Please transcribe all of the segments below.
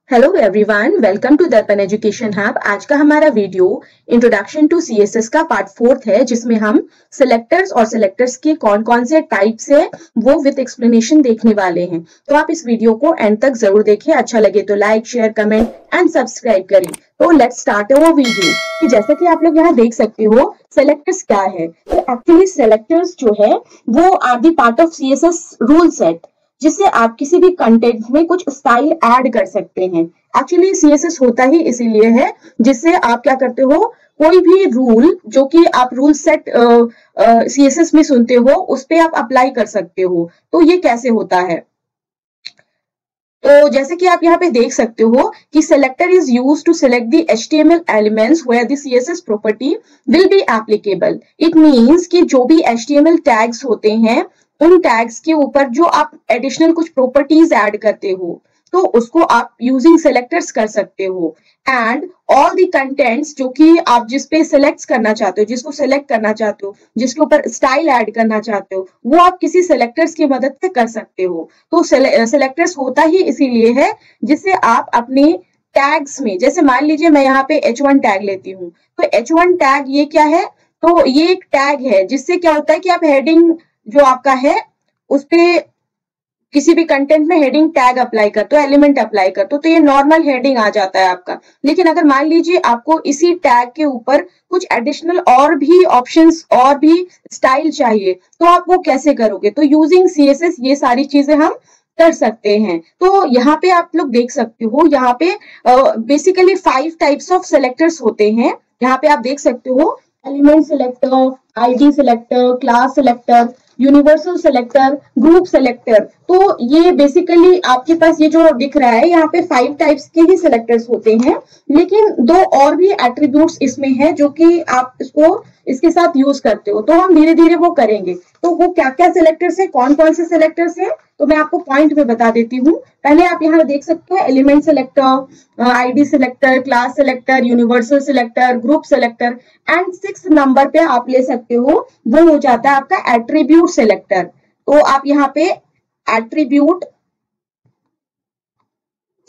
Hello everyone, welcome to दर्पण education hub. आज का हमारा वीडियो इंट्रोडक्शन टू सीएसएस का पार्ट 4 है, जिसमें हम सिलेक्टर्स और सिलेक्टर्स के कौन कौन से टाइप्स है वो विद एक्सप्लेनेशन देखने वाले हैं। तो आप इस वीडियो को एंड तक जरूर देखें। अच्छा लगे तो like, share, comment and subscribe करें। तो लेट्स स्टार्ट अवर वीडियो। कि जैसा कि आप लोग यहाँ देख सकते हो, सिलेक्टर्स क्या है। तो एक्चुअली सिलेक्टर्स जो है वो are the part of CSS rule set, जिससे आप किसी भी कंटेंट में कुछ स्टाइल ऐड कर सकते हैं। एक्चुअली सीएसएस होता ही इसीलिए है, जिससे आप क्या करते हो, कोई भी रूल जो कि आप रूल सेट सीएसएस में सुनते हो उस पे आप अप्लाई कर सकते हो। तो ये कैसे होता है, तो जैसे कि आप यहाँ पे देख सकते हो कि selector is used to select the HTML elements where the CSS property will be applicable. It means कि जो भी HTML टैग्स होते हैं, उन टैग्स के ऊपर जो आप एडिशनल कुछ प्रॉपर्टीज ऐड करते हो, तो उसको आप यूजिंग सेलेक्टर्स कर सकते हो। एंड ऑल द कंटेंट्स जो कि आप जिस पे सिलेक्ट करना चाहते हो, जिसको सिलेक्ट करना चाहते हो, जिसके ऊपर स्टाइल ऐड करना चाहते हो, वो आप किसी सेलेक्टर्स की मदद से कर सकते हो। तो सेलेक्टर्स होता ही इसीलिए है, जिससे आप अपने टैग्स में, जैसे मान लीजिए मैं यहाँ पे H1 टैग लेती हूँ, तो H1 टैग ये क्या है, तो ये एक टैग है जिससे क्या होता है कि आप हेडिंग जो आपका है उस पे किसी भी कंटेंट में हेडिंग टैग अप्लाई करते हो, एलिमेंट अप्लाई करते हो, तो ये नॉर्मल हेडिंग आ जाता है आपका। लेकिन अगर मान लीजिए आपको इसी टैग के ऊपर कुछ एडिशनल और भी ऑप्शंस और भी स्टाइल चाहिए, तो आप वो कैसे करोगे। तो यूजिंग सीएसएस ये सारी चीजें हम कर सकते हैं। तो यहाँ पे आप लोग देख सकते हो, यहाँ पे बेसिकली 5 टाइप्स ऑफ सेलेक्टर्स होते हैं। यहाँ पे आप देख सकते हो, element selector, ID selector, class selector, universal selector, group selector. तो ये बेसिकली आपके पास ये जो दिख रहा है, यहाँ पे 5 टाइप्स के ही सेलेक्टर्स होते हैं, लेकिन 2 और भी एट्रीब्यूट्स इसमें हैं जो कि आप इसको इसके साथ यूज करते हो। तो हम धीरे धीरे वो करेंगे। तो वो क्या क्या सेलेक्टर्स है, कौन कौन से सेलेक्टर्स है, तो मैं आपको पॉइंट में बता देती हूँ। पहले आप यहाँ देख सकते हो, element selector, ID selector, class selector, universal selector, group selector and 6 number पे आप ले सकते हो, वो हो जाता है आपका एट्रीब्यूट सेलेक्टर। तो आप यहाँ पे एट्रीब्यूट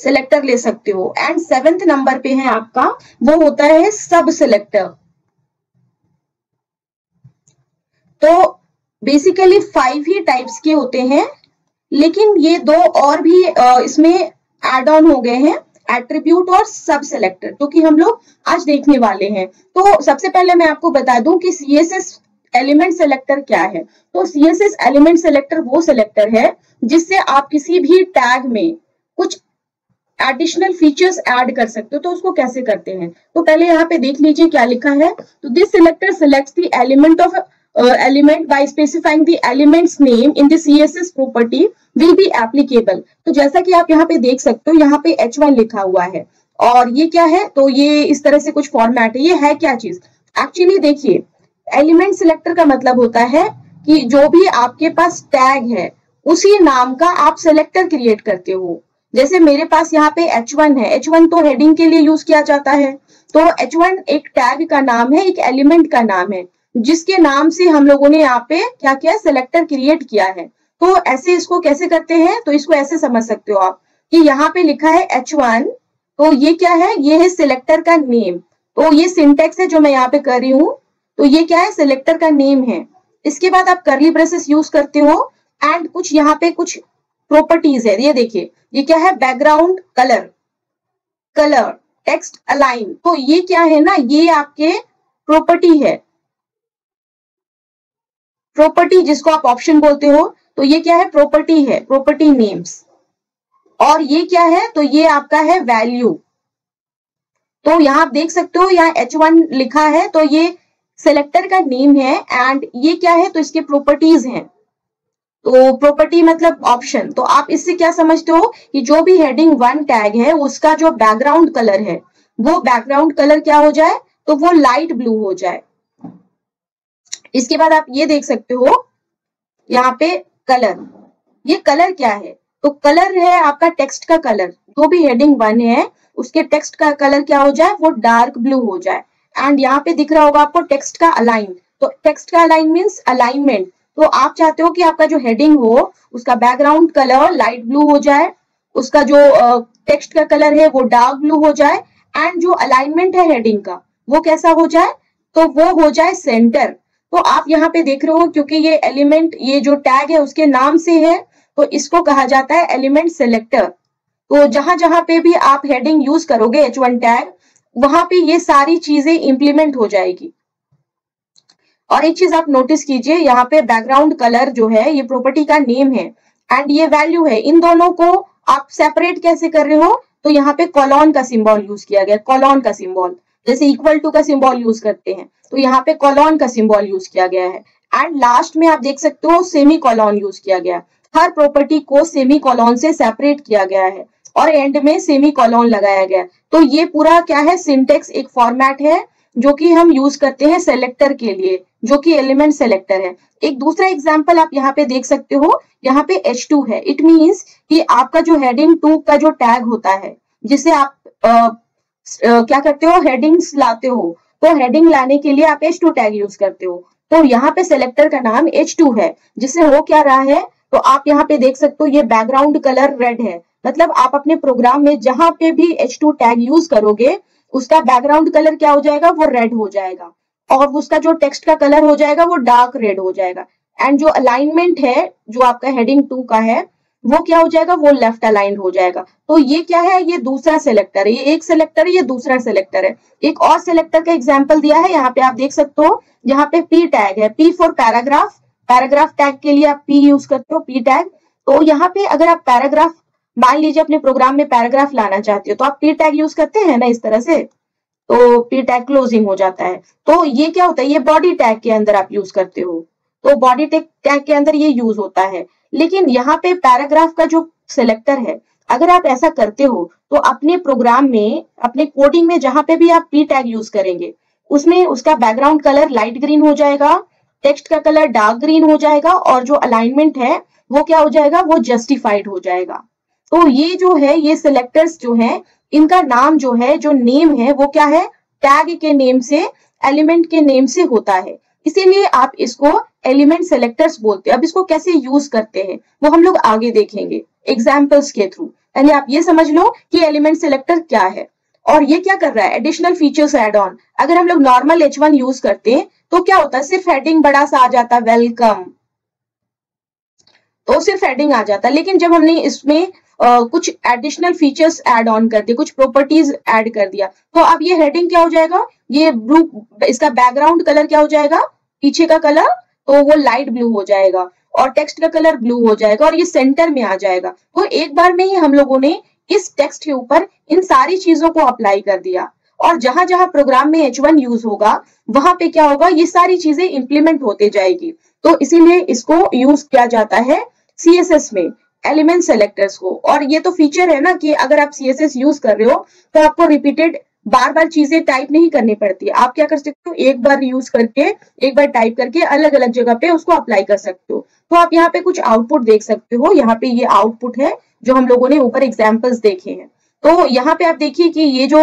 सेलेक्टर ले सकते हो। एंड 7th नंबर पे है आपका, वो होता है सब सेलेक्टर। तो बेसिकली 5 ही टाइप्स के होते हैं, लेकिन ये 2 और भी इसमें एड ऑन हो गए हैं, एट्रीब्यूट और सब सेलेक्टर, जो कि हम लोग आज देखने वाले हैं। तो सबसे पहले मैं आपको बता दूं कि सीएसएस एलिमेंट सेलेक्टर क्या है। तो सीएसएस एलिमेंट सेलेक्टर वो सेलेक्टर है जिससे आप किसी भी टैग में कुछ एडिशनल फीचर्स ऐड कर सकते हो। तो उसको कैसे करते हैं, तो पहले यहाँ पे देख लीजिए क्या लिखा है। तो this selector selects the element of element by specifying the element's name in the CSS property will be applicable। तो जैसा कि आप यहाँ पे देख सकते हो, यहाँ पे H1 लिखा हुआ है और ये क्या है, तो ये इस तरह से कुछ फॉर्मेट है। ये है क्या चीज, एक्चुअली देखिए, एलिमेंट सिलेक्टर का मतलब होता है कि जो भी आपके पास टैग है उसी नाम का आप सेलेक्टर क्रिएट करते हो। जैसे मेरे पास यहाँ पे H1 है, H1 तो हेडिंग के लिए यूज किया जाता है। तो H1 एक टैग का नाम है, एक एलिमेंट का नाम है, जिसके नाम से हम लोगों ने यहाँ पे क्या किया, सेलेक्टर क्रिएट किया है। तो ऐसे इसको कैसे करते हैं, तो इसको ऐसे समझ सकते हो आप कि यहाँ पे लिखा है H1, तो ये क्या है, ये है सिलेक्टर का नेम। तो ये सिंटेक्स है जो मैं यहाँ पे कर रही हूँ, तो ये क्या है, सिलेक्टर का नेम है। इसके बाद आप कर्ली ब्रेसेस यूज करते हो एंड कुछ यहाँ पे कुछ प्रॉपर्टीज है। ये देखिए, ये क्या है, background colour, colour text align. तो ये क्या है ना, ये आपके प्रॉपर्टी है, प्रॉपर्टी जिसको आप ऑप्शन बोलते हो। तो ये क्या है, प्रॉपर्टी है, प्रॉपर्टी नेम्स। और ये क्या है, तो ये आपका है वैल्यू। तो यहाँ आप देख सकते हो, यहाँ H1 लिखा है, तो ये सेलेक्टर का नेम है। एंड ये क्या है, तो इसके प्रॉपर्टीज हैं। तो प्रॉपर्टी मतलब ऑप्शन। तो आप इससे क्या समझते हो कि जो भी हेडिंग 1 टैग है उसका जो बैकग्राउंड कलर है, वो बैकग्राउंड कलर क्या हो जाए, तो वो लाइट ब्लू हो जाए। इसके बाद आप ये देख सकते हो यहाँ पे कलर, ये कलर क्या है, तो कलर है आपका टेक्स्ट का कलर। जो भी हेडिंग 1 है उसके टेक्स्ट का कलर क्या हो जाए, वो डार्क ब्लू हो जाए। एंड यहाँ पे दिख रहा होगा आपको टेक्स्ट का अलाइन। तो टेक्स्ट का अलाइन मीन्स अलाइनमेंट। तो आप चाहते हो कि आपका जो हेडिंग हो उसका बैकग्राउंड कलर लाइट ब्लू हो जाए, उसका जो टेक्स्ट का कलर है वो डार्क ब्लू हो जाए एंड जो अलाइनमेंट है हेडिंग का वो कैसा हो जाए, तो वो हो जाए सेंटर। तो आप यहाँ पे देख रहे हो क्योंकि ये एलिमेंट, ये जो टैग है उसके नाम से है, तो इसको कहा जाता है एलिमेंट सेलेक्टर। तो जहां जहां पे भी आप हेडिंग यूज करोगे H1 टैग, वहां पे ये सारी चीजें इंप्लीमेंट हो जाएगी। और एक चीज आप नोटिस कीजिए, यहाँ पे बैकग्राउंड कलर जो है ये प्रॉपर्टी का नेम है एंड ये वैल्यू है। इन दोनों को आप सेपरेट कैसे कर रहे हो, तो यहाँ पे कॉलन का सिंबल यूज किया गया, कॉलन का सिंबल, जैसे इक्वल टू का सिंबल यूज करते हैं, तो यहाँ पे कॉलन का सिंबल यूज किया गया है। एंड लास्ट में आप देख सकते हो सेमी कॉलन यूज किया गया, हर प्रॉपर्टी को सेमी कॉलन से सेपरेट किया गया है और एंड में सेमी कॉलन लगाया गया। तो ये पूरा क्या है, सिंटेक्स एक फॉर्मेट है जो कि हम यूज करते हैं सेलेक्टर के लिए, जो कि एलिमेंट सेलेक्टर है। एक दूसरा एग्जांपल आप यहाँ पे देख सकते हो, यहाँ पे H2 है, इट मींस कि आपका जो हेडिंग 2 का जो टैग होता है, जिसे आप क्या करते हो, हेडिंग्स लाते हो, तो हेडिंग लाने के लिए आप H2 टैग यूज करते हो। तो यहाँ पे सेलेक्टर का नाम H2 है, जिससे हो क्या रहा है, तो आप यहाँ पे देख सकते हो ये बैकग्राउंड कलर रेड है, मतलब आप अपने प्रोग्राम में जहां पे भी H2 टैग यूज करोगे उसका बैकग्राउंड कलर क्या हो जाएगा, वो रेड हो जाएगा और उसका जो टेक्स्ट का कलर हो जाएगा वो डार्क रेड हो जाएगा। एंड जो अलाइनमेंट है जो आपका हेडिंग 2 का है वो क्या हो जाएगा, वो लेफ्ट अलाइंड हो जाएगा। तो ये क्या है, ये दूसरा सेलेक्टर है, ये एक सेलेक्टर है, ये दूसरा सेलेक्टर है। एक और सेलेक्टर का एग्जाम्पल दिया है, यहाँ पे आप देख सकते हो, यहाँ पे P टैग है, P for paragraph, paragraph tag के लिए आप P यूज करते हो, P टैग। तो यहाँ पे अगर आप पैराग्राफ, मान लीजिए अपने प्रोग्राम में पैराग्राफ लाना चाहते हो, तो आप P टैग यूज करते हैं ना इस तरह से, तो P टैग क्लोजिंग हो जाता है। तो ये क्या होता है, ये बॉडी टैग के अंदर आप यूज करते हो, तो बॉडी टैग के अंदर ये यूज होता है। लेकिन यहाँ पे पैराग्राफ का जो सिलेक्टर है, अगर आप ऐसा करते हो तो अपने प्रोग्राम में, अपने कोडिंग में जहां पे भी आप P टैग यूज करेंगे उसमें उसका बैकग्राउंड कलर लाइट ग्रीन हो जाएगा, टेक्स्ट का कलर डार्क ग्रीन हो जाएगा और जो अलाइनमेंट है वो क्या हो जाएगा, वो जस्टिफाइड हो जाएगा। तो ये जो है, ये सिलेक्टर्स जो है, इनका नाम जो है, जो नेम है वो क्या है, टैग के नेम से, एलिमेंट के नेम से होता है, इसीलिए आप इसको एलिमेंट सेलेक्टर्स बोलते हैं। अब इसको कैसे यूज करते हैं वो हम लोग आगे देखेंगे एग्जाम्पल्स के थ्रू। यानी आप ये समझ लो कि एलिमेंट सेलेक्टर क्या है और ये क्या कर रहा है, एडिशनल फीचर्स ऐड ऑन। अगर हम लोग नॉर्मल H1 यूज करते हैं तो क्या होता है, सिर्फ हेडिंग बड़ा सा आ जाता है, वेलकम, तो सिर्फ हेडिंग आ जाता है। लेकिन जब हमने इसमें कुछ एडिशनल फीचर्स ऐड ऑन कर दिए, कुछ प्रॉपर्टीज ऐड कर दिया, तो अब ये हेडिंग क्या हो जाएगा, ये ब्लू, इसका बैकग्राउंड कलर क्या हो जाएगा, पीछे का कलर, तो वो लाइट ब्लू हो जाएगा और टेक्स्ट का कलर ब्लू हो जाएगा और ये सेंटर में आ जाएगा। तो एक बार में ही हम लोगों ने इस टेक्स्ट के ऊपर इन सारी चीजों को अप्लाई कर दिया और जहां जहां प्रोग्राम में H1 यूज होगा वहां पे क्या होगा, ये सारी चीजें इंप्लीमेंट होते जाएगी। तो इसीलिए इसको यूज किया जाता है CSS में, एलिमेंट सेलेक्टर्स को। और ये तो फीचर है ना कि अगर आप CSS यूज कर रहे हो तो आपको रिपीटेड बार बार चीजें टाइप नहीं करनी पड़ती है, आप क्या कर सकते हो, एक बार यूज करके, एक बार टाइप करके अलग अलग जगह पे उसको अप्लाई कर सकते हो। तो आप यहाँ पे कुछ आउटपुट देख सकते हो, यहाँ पे ये आउटपुट है जो हम लोगों ने ऊपर एग्जाम्पल्स देखे हैं। तो यहाँ पे आप देखिए कि ये जो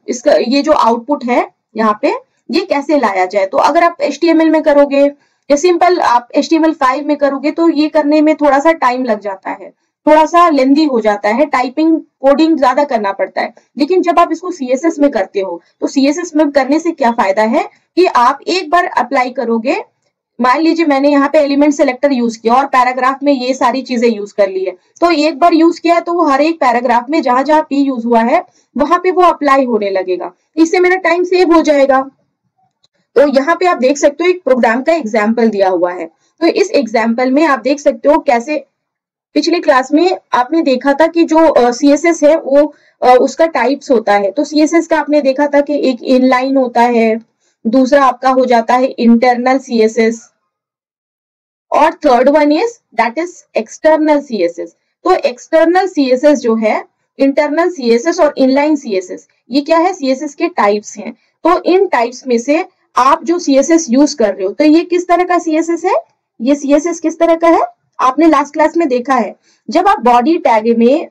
इसका ये जो आउटपुट है यहाँ पे, ये कैसे लाया जाए। तो अगर आप HTML में करोगे या सिंपल आप HTML5 में करोगे तो ये करने में थोड़ा सा टाइम लग जाता है, थोड़ा सा लेंदी हो जाता है, टाइपिंग कोडिंग ज्यादा करना पड़ता है। लेकिन जब आप इसको CSS में करते हो तो CSS में करने से क्या फायदा है कि आप एक बार अप्लाई करोगे, मान लीजिए मैंने यहाँ पे एलिमेंट सेलेक्टर यूज किया और पैराग्राफ में ये सारी चीजें यूज कर ली है, तो एक बार यूज किया तो वो हर एक पैराग्राफ में जहां जहां P यूज हुआ है वहां पे वो अप्लाई होने लगेगा, इससे मेरा टाइम सेव हो जाएगा। तो यहाँ पे आप देख सकते हो एक प्रोग्राम का एग्जाम्पल दिया हुआ है। तो इस एग्जाम्पल में आप देख सकते हो कैसे पिछले क्लास में आपने देखा था कि जो CSS है वो उसका टाइप्स होता है। तो CSS का आपने देखा था कि एक इनलाइन होता है, दूसरा आपका हो जाता है इंटरनल CSS और third one is that is external CSS। तो एक्सटर्नल CSS जो है, इंटरनल CSS और इनलाइन CSS, ये क्या है, CSS के टाइप्स हैं। तो इन टाइप्स में से आप जो CSS यूज कर रहे हो, तो ये किस तरह का CSS है, ये CSS किस तरह का है, आपने लास्ट क्लास में देखा है। जब आप बॉडी टैग में,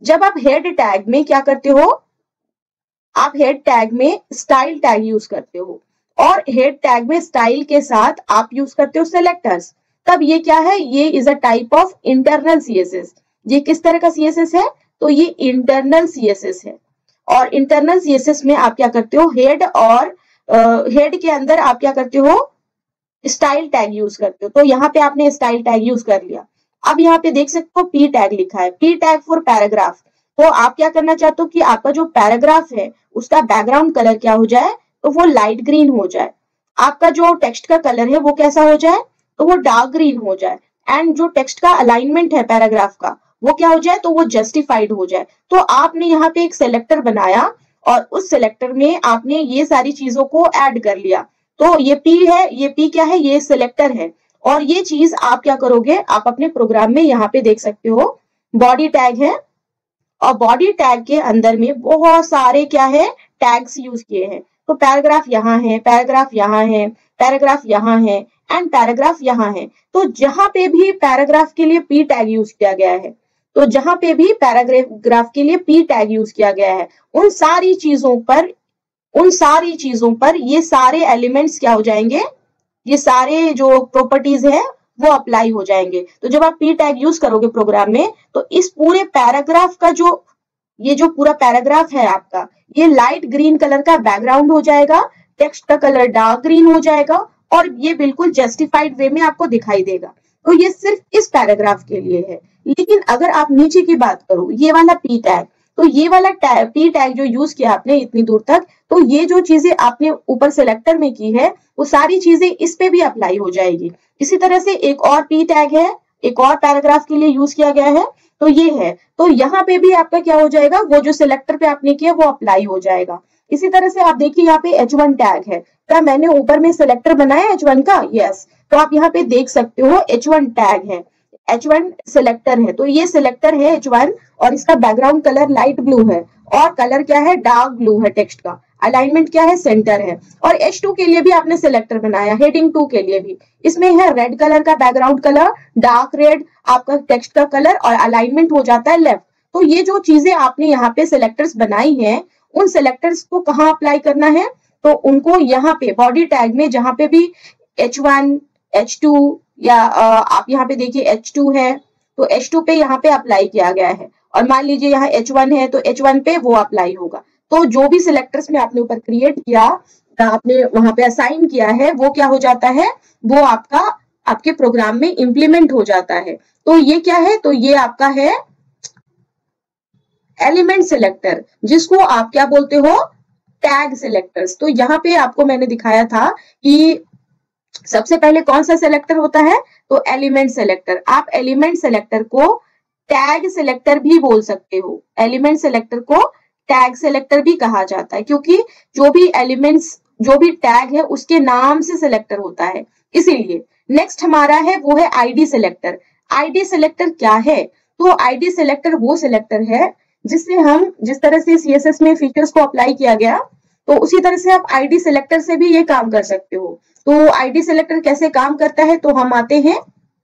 जब आप हेड टैग में क्या करते हो, आप हेड टैग में स्टाइल टैग यूज करते हो और हेड टैग में स्टाइल के साथ आप यूज करते हो सेलेक्टर्स, तब ये क्या है, ये is a type of internal CSS। ये किस तरह का CSS है? तो ये इंटरनल CSS है। और इंटरनल CSS में आप क्या करते हो, हेड और हेड के अंदर आप क्या करते हो, स्टाइल टैग यूज करते हो। तो यहाँ पे आपने स्टाइल टैग यूज कर लिया। अब यहाँ पे देख सकते हो P टैग लिखा है, P टैग फॉर पैराग्राफ। तो आप क्या करना चाहते हो कि आपका जो पैराग्राफ है उसका बैकग्राउंड कलर क्या हो जाए, तो वो लाइट ग्रीन हो जाए। आपका जो टेक्स्ट का कलर है वो कैसा हो जाए, तो वो डार्क ग्रीन हो जाए। एंड जो टेक्स्ट का अलाइनमेंट है पैराग्राफ का वो क्या हो जाए, तो वो जस्टिफाइड हो जाए। तो आपने यहाँ पे एक सिलेक्टर बनाया और उस सिलेक्टर में आपने ये सारी चीजों को ऐड कर लिया। तो ये P है, ये P क्या है, ये सिलेक्टर है। और ये चीज आप क्या करोगे, आप अपने प्रोग्राम में यहाँ पे देख सकते हो बॉडी टैग है, और बॉडी टैग के अंदर में बहुत सारे क्या है, टैग्स यूज किए हैं। तो पैराग्राफ यहाँ है, पैराग्राफ यहाँ है, पैराग्राफ यहाँ है, एंड पैराग्राफ यहाँ है। तो जहां पे भी पैराग्राफ के लिए P टैग यूज किया गया है, तो जहां पे भी पैराग्राफ के लिए P टैग यूज किया गया है, उन सारी चीजों पर ये सारे एलिमेंट्स क्या हो जाएंगे, ये सारे जो प्रॉपर्टीज है वो अप्लाई हो जाएंगे। तो जब आप P टैग यूज करोगे प्रोग्राम में, तो इस पूरे पैराग्राफ का ये जो पूरा पैराग्राफ है आपका, ये लाइट ग्रीन कलर का बैकग्राउंड हो जाएगा, टेक्स्ट का कलर डार्क ग्रीन हो जाएगा, और ये बिल्कुल जस्टिफाइड वे में आपको दिखाई देगा। तो ये सिर्फ इस पैराग्राफ के लिए है। लेकिन अगर आप नीचे की बात करो, ये वाला P टैग, तो ये वाला P टैग जो यूज किया आपने इतनी दूर तक, तो ये जो चीजें आपने ऊपर सिलेक्टर में की है वो सारी चीजें इस पे भी अप्लाई हो जाएगी। इसी तरह से एक और P टैग है, एक और पैराग्राफ के लिए यूज किया गया है, तो ये है। तो यहाँ पे भी आपका क्या हो जाएगा, वो जो सिलेक्टर पे आपने किया वो अप्लाई हो जाएगा। इसी तरह से आप देखिए यहाँ पे H1 टैग है। क्या मैंने ऊपर में सिलेक्टर बनाया H1 का? यस। तो आप यहाँ पे देख सकते हो H1 टैग है, H1 सिलेक्टर है। तो ये सिलेक्टर है H1 और इसका बैकग्राउंड कलर लाइट ब्लू है और कलर क्या है, डार्क ब्लू है। टेक्स्ट का अलाइनमेंट क्या है, सेंटर है। और H2 के लिए भी आपने सिलेक्टर बनाया, हेडिंग 2 के लिए भी इसमें है रेड कलर का बैकग्राउंड कलर, डार्क रेड आपका टेक्स्ट का कलर, और अलाइनमेंट हो जाता है लेफ्ट। तो ये जो चीजें आपने यहाँ पे सिलेक्टर्स बनाई हैं, उन सिलेक्टर्स को कहाँ अप्लाई करना है, तो उनको यहाँ पे बॉडी टैग में जहां पे भी H1, H2 या आप यहाँ पे देखिए H2 है, तो H2 पे यहाँ पे अप्लाई किया गया है। और मान लीजिए यहाँ H1 है, तो H1 पे वो अप्लाई होगा। तो जो भी सिलेक्टर्स में आपने ऊपर क्रिएट किया, आपने वहां पे असाइन किया है, वो क्या हो जाता है, वो आपके प्रोग्राम में इंप्लीमेंट हो जाता है। तो ये क्या है, तो ये आपका है एलिमेंट सिलेक्टर, जिसको आप क्या बोलते हो, टैग सिलेक्टर्स। तो यहाँ पे आपको मैंने दिखाया था कि सबसे पहले कौन सा सिलेक्टर होता है, तो एलिमेंट सिलेक्टर। आप एलिमेंट सिलेक्टर को टैग सिलेक्टर भी बोल सकते हो, एलिमेंट सिलेक्टर को टैग सिलेक्टर भी कहा जाता है, क्योंकि जो भी एलिमेंट्स, जो भी टैग है उसके नाम से सिलेक्टर होता है, इसीलिए। नेक्स्ट हमारा है वो है आईडी सिलेक्टर। आईडी सिलेक्टर क्या है, तो आईडी सिलेक्टर वो सिलेक्टर है जिससे हम, जिस तरह से CSS में फीचर्स को अप्लाई किया गया, तो उसी तरह से आप आईडी सिलेक्टर से भी ये काम कर सकते हो। तो आईडी सिलेक्टर कैसे काम करता है, तो हम आते हैं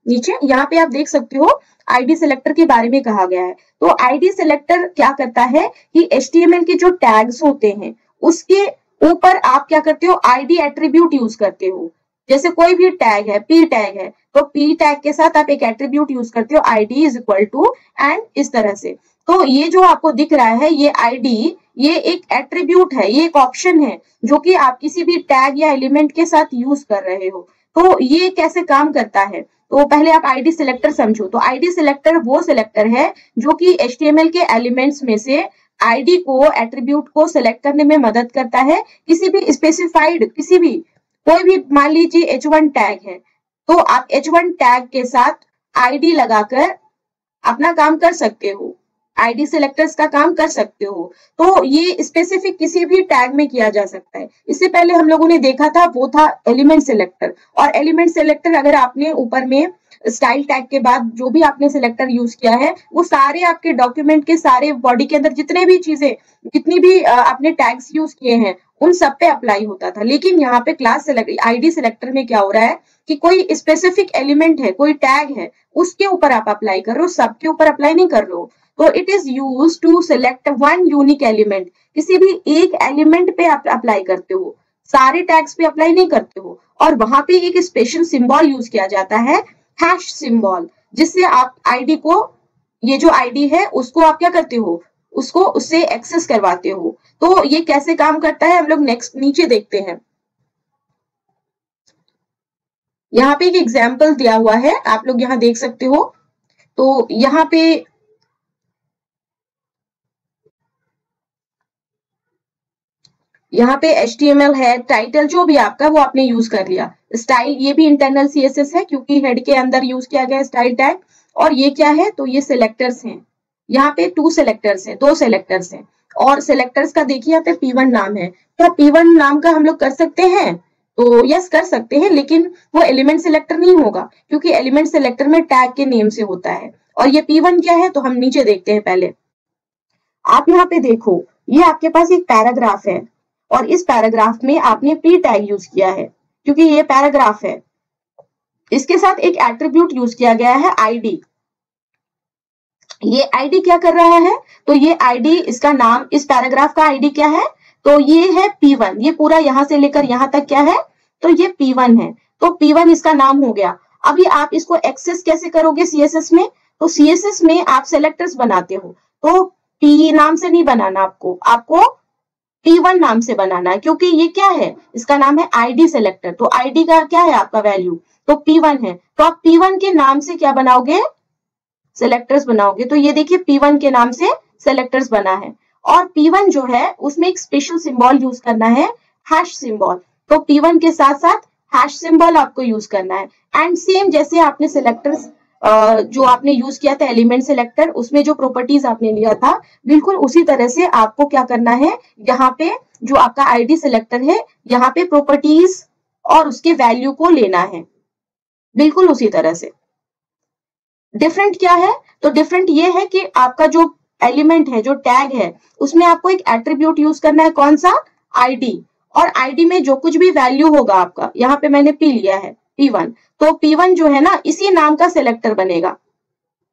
नीचे, यहाँ पे आप देख सकते हो आईडी सिलेक्टर के बारे में कहा गया है। तो आईडी सिलेक्टर क्या करता है कि HTML के जो टैग्स होते हैं उसके ऊपर आप क्या करते हो, आईडी एट्रीब्यूट यूज करते हो। जैसे कोई भी टैग है, P टैग है, तो P टैग के साथ आप एक एट्रीब्यूट यूज करते हो, ID is equal to, and इस तरह से। तो ये जो आपको दिख रहा है ये ID, ये एक एट्रीब्यूट है, ये एक ऑप्शन है जो कि आप किसी भी टैग या एलिमेंट के साथ यूज कर रहे हो। तो ये कैसे काम करता है, तो पहले आप आईडी सिलेक्टर समझो। तो आईडी सिलेक्टर वो सिलेक्टर है जो कि HTML के एलिमेंट्स में से आईडी को, एट्रीब्यूट को सिलेक्ट करने में मदद करता है। किसी भी स्पेसिफाइड, किसी भी, कोई भी, मान लीजिए H1 टैग है, तो आप H1 टैग के साथ आईडी लगाकर अपना काम कर सकते हो, आईडी सिलेक्टर्स का काम कर सकते हो। तो ये स्पेसिफिक किसी भी टैग में किया जा सकता है। इससे पहले हम लोगों ने देखा था वो था एलिमेंट सिलेक्टर। और एलिमेंट सिलेक्टर अगर आपने ऊपर में स्टाइल टैग के बाद जो भी आपने सिलेक्टर यूज किया है, वो सारे आपके डॉक्यूमेंट के सारे बॉडी के अंदर जितने भी चीजें, जितनी भी आपने टैग्स यूज किए हैं, उन सब पे अप्लाई होता था। लेकिन यहाँ पे क्लास आईडी सिलेक्टर में क्या हो रहा है कि कोई स्पेसिफिक एलिमेंट है, कोई टैग है, उसके ऊपर आप अप्लाई कर रहे हो, सबके ऊपर अप्लाई नहीं कर रहे हो। तो it is use to select one unique element, किसी भी एक एलिमेंट पे आप अप्लाई करते हो, सारे टैग्स पे अप्लाई नहीं करते हो। और वहां पे एक स्पेशल सिंबल यूज किया जाता है, हैश सिंबल, जिससे आप आईडी को ये जो आईडी है उसको आप क्या करते हो, उसको उससे एक्सेस करवाते हो। तो ये कैसे काम करता है हम लोग नेक्स्ट नीचे देखते हैं। यहाँ पे एक एग्जाम्पल दिया हुआ है, आप लोग यहाँ देख सकते हो। तो यहाँ पे HTML है, टाइटल जो भी आपका वो आपने यूज कर लिया। स्टाइल ये भी इंटरनल CSS है क्योंकि हेड के अंदर यूज किया गया स्टाइल टैग। और ये क्या है, तो ये सिलेक्टर्स हैं। यहाँ पे 2 सिलेक्टर्स हैं, 2 सिलेक्टर्स हैं। और सिलेक्टर्स का देखिए यहाँ पे P1 नाम है। क्या P1 नाम का हम लोग कर सकते हैं? तो यस कर सकते हैं, लेकिन वो एलिमेंट सिलेक्टर नहीं होगा क्योंकि एलिमेंट सिलेक्टर में टैग के नेम से होता है। और ये P1 क्या है, तो हम नीचे देखते हैं पहले। आप यहाँ पे देखो, ये आपके पास एक पैराग्राफ है और इस पैराग्राफ में आपने P टैग यूज किया है क्योंकि ये पैराग्राफ है। इसके साथ एक एट्रीब्यूट यूज किया गया है ID। ये ID क्या कर रहा है, तो ये ID, इसका नाम, इस पैराग्राफ का ID क्या है, तो ये है P1। ये पूरा यहां से लेकर यहां तक क्या है, तो ये P1 है। तो P1 इसका नाम हो गया। अभी आप इसको एक्सेस कैसे करोगे CSS में, तो CSS में आप सेलेक्टर्स बनाते हो, तो P नाम से नहीं बनाना, आपको P1 नाम से बनाना है क्योंकि ये क्या है, इसका नाम है ID सेलेक्टर। तो ID का क्या है आपका वैल्यू, तो P1 है। तो आप P1 के नाम से क्या बनाओगे, सेलेक्टर्स बनाओगे। तो ये देखिए P1 के नाम से सेलेक्टर्स बना है। और P1 जो है उसमें एक स्पेशल सिंबल यूज करना है, हैश सिंबल। तो P1 के साथ साथ हैश सिंबल आपको यूज करना है। एंड सेम जैसे आपने सेलेक्टर्स जो आपने यूज किया था एलिमेंट सिलेक्टर, उसमें जो प्रॉपर्टीज आपने लिया था, बिल्कुल उसी तरह से आपको क्या करना है, यहाँ पे जो आपका ID सिलेक्टर है, यहाँ पे प्रॉपर्टीज और उसके वैल्यू को लेना है, बिल्कुल उसी तरह से। डिफरेंट क्या है, तो डिफरेंट ये है कि आपका जो एलिमेंट है, जो टैग है, उसमें आपको एक एट्रीब्यूट यूज करना है, कौन सा, ID। और ID में जो कुछ भी वैल्यू होगा आपका, यहाँ पे मैंने P लिया है, P1, तो P1 जो है ना इसी नाम का सिलेक्टर बनेगा।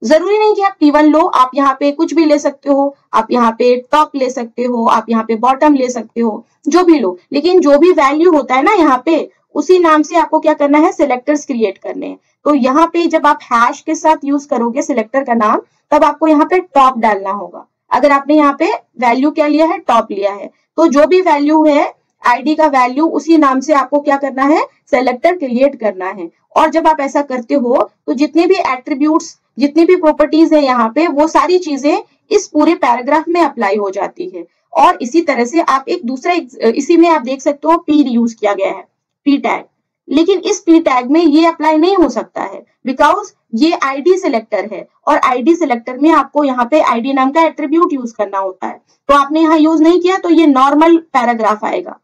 जरूरी नहीं कि आप P1 लो, आप यहाँ पे कुछ भी ले सकते हो, आप यहाँ पे टॉप ले सकते हो, आप यहाँ पे बॉटम ले सकते हो, जो भी लो, लेकिन जो भी वैल्यू होता है ना यहाँ पे, उसी नाम से आपको क्या करना है, सिलेक्टर्स क्रिएट करने हैं। तो यहाँ पे जब आप हैश के साथ यूज करोगे सिलेक्टर का नाम, तब आपको यहाँ पे टॉप डालना होगा। अगर आपने यहाँ पे वैल्यू क्या लिया है, टॉप लिया है, तो जो भी वैल्यू है ID का वैल्यू, उसी नाम से आपको क्या करना है, सेलेक्टर क्रिएट करना है। और जब आप ऐसा करते हो तो जितने भी एट्रीब्यूट्स, जितनी भी प्रॉपर्टीज है यहाँ पे, वो सारी चीजें इस पूरे पैराग्राफ में अप्लाई हो जाती है। और इसी तरह से आप एक दूसरा, इसी में आप देख सकते हो P यूज किया गया है, P टैग। लेकिन इस P टैग में ये अप्लाई नहीं हो सकता है बिकॉज ये ID सिलेक्टर है और ID सिलेक्टर में आपको यहाँ पे ID नाम का एट्रीब्यूट यूज करना होता है। तो आपने यहाँ यूज नहीं किया तो ये नॉर्मल पैराग्राफ आएगा।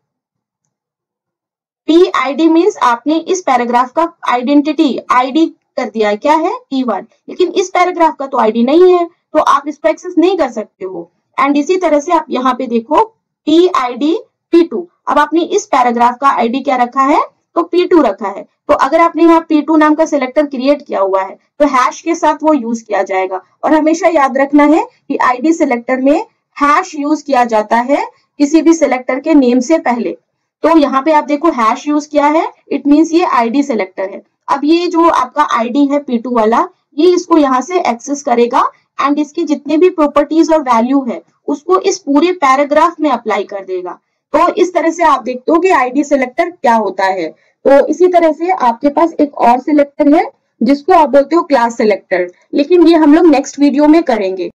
PID मीन्स आपने इस पैराग्राफ का आइडेंटिटी ID कर दिया है, क्या है, P1, लेकिन इस पैराग्राफ का तो ID नहीं है, तो आप इसको एक्सेस नहीं कर सकते हो। एंड इसी तरह से आप यहाँ पे देखो PID P2। अब आपने इस पैराग्राफ का ID क्या रखा है, तो P2 रखा है। तो अगर आपने यहाँ P2 नाम का सिलेक्टर क्रिएट किया हुआ है तो हैश के साथ वो यूज किया जाएगा। और हमेशा याद रखना है कि ID सिलेक्टर में हैश यूज किया जाता है किसी भी सिलेक्टर के नेम से पहले। तो यहाँ पे आप देखो हैश यूज किया है, इट मीन्स ये ID सिलेक्टर है। अब ये जो आपका ID है P2 वाला, ये इसको यहाँ से एक्सेस करेगा एंड इसकी जितने भी प्रॉपर्टीज और वैल्यू है उसको इस पूरे पैराग्राफ में अप्लाई कर देगा। तो इस तरह से आप देखते हो कि ID सिलेक्टर क्या होता है। तो इसी तरह से आपके पास एक और सिलेक्टर है जिसको आप बोलते हो क्लास सिलेक्टर, लेकिन ये हम लोग नेक्स्ट वीडियो में करेंगे।